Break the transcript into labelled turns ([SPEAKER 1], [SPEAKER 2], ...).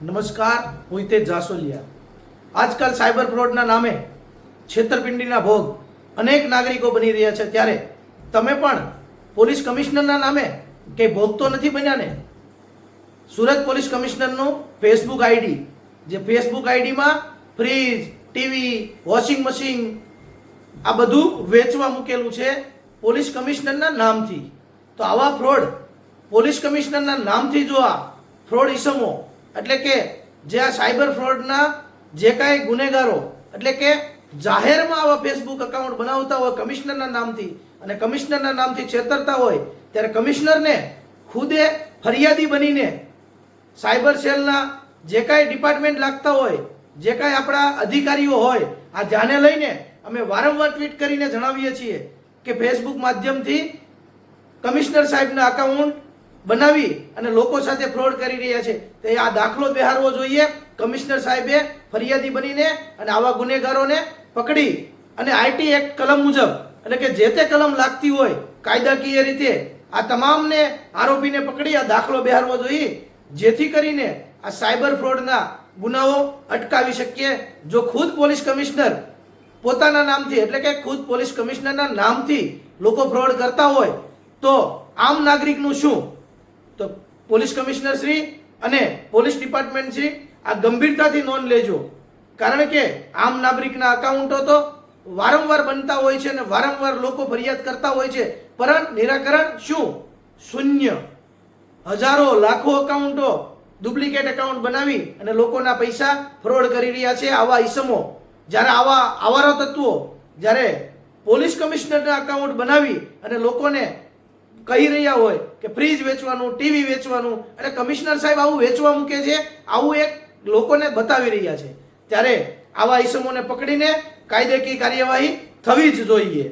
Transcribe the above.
[SPEAKER 1] નમસ્કાર, હું હિતેશ જાસોલિયા। આજકાલ સાયબર ફ્રોડના નામે છેતરપિંડીના ભોગ અનેક નાગરિકો બની રહ્યા છે, ત્યારે તમે પણ પોલીસ કમિશનરના નામે કંઈ ભોગ તો નથી બન્યા ને? સુરત પોલીસ કમિશનરનું ફેસબુક આઈડી, જે ફેસબુક આઈડીમાં ફ્રીજ, ટીવી, વોશિંગ મશીન આ બધું વેચવા મૂકેલું છે પોલીસ કમિશનરના નામથી। તો આવા ફ્રોડ પોલીસ કમિશનરના નામથી જો આ ફ્રોડ ઇસમો એટલે કે જે આ સાયબર ફ્રોડના જે કાંઈ ગુનેગારો એટલે કે જાહેરમાં આવા ફેસબુક એકાઉન્ટ બનાવતા હોય કમિશનરના નામથી અને કમિશનરના નામથી છેતરતા હોય, ત્યારે કમિશનરને ખુદે ફરિયાદી બનીને સાયબર સેલના જે કાંઈ ડિપાર્ટમેન્ટ લાગતા હોય, જે કાંઈ આપણા અધિકારીઓ હોય, આ ધ્યાને લઈને અમે વારંવાર ટ્વીટ કરીને જણાવીએ છીએ કે ફેસબુક માધ્યમથી કમિશનર સાહેબના અકાઉન્ટ બનાવી અને લોકો સાથે ફ્રોડ કરી રહ્યા છે। તો આ દાખલો બેહારવો જોઈએ। કમિશનર સાહેબે ફરિયાદી બનીને અને આવા ગુનેગારોને પકડી અને આઈટી એક્ટ કલમ મુજબ એટલે કે જે તે કલમ લાગતી હોય કાયદાકીય રીતે આ તમામને આરોપીને પકડી આ દાખલો બેહારવો જોઈએ, જેથી કરીને આ સાયબર ફ્રોડના ગુનાઓ અટકાવી શકીએ। જો ખુદ પોલીસ કમિશનર પોતાના નામથી એટલે કે ખુદ પોલીસ કમિશનરના નામથી લોકો ફ્રોડ કરતા હોય તો આમ નાગરિકનું શું? તો પોલીસ કમિશનર શ્રી અને પોલીસ ડિપાર્ટમેન્ટ શ્રી આ ગંભીરતાથી નોંધ લેજો, કારણ કે આમ નાગરિકના અકાઉન્ટો તો વારંવાર બનતા હોય છે અને વારંવાર લોકો ફરિયાદ કરતા હોય છે, પરંતુ નિરાકરણ શું? શૂન્ય। હજારો લાખો અકાઉન્ટો ડુપ્લિકેટ એકાઉન્ટ બનાવી અને લોકોના પૈસા ફ્રોડ કરી રહ્યા છે આવા ઈસમો। જ્યારે આવા આવારો તત્વો જ્યારે પોલીસ કમિશનરના અકાઉન્ટ બનાવી અને લોકોને કહી રહ્યા હોય કે ફ્રીજ વેચવાનું, ટીવી વેચવાનું, અને કમિશનર સાહેબ આવું વેચવા મૂકે છે, આવું એક લોકોને બતાવી રહ્યા છે, ત્યારે આવા ઈસમોને પકડીને કાયદેકીય કાર્યવાહી થવી જ જોઈએ।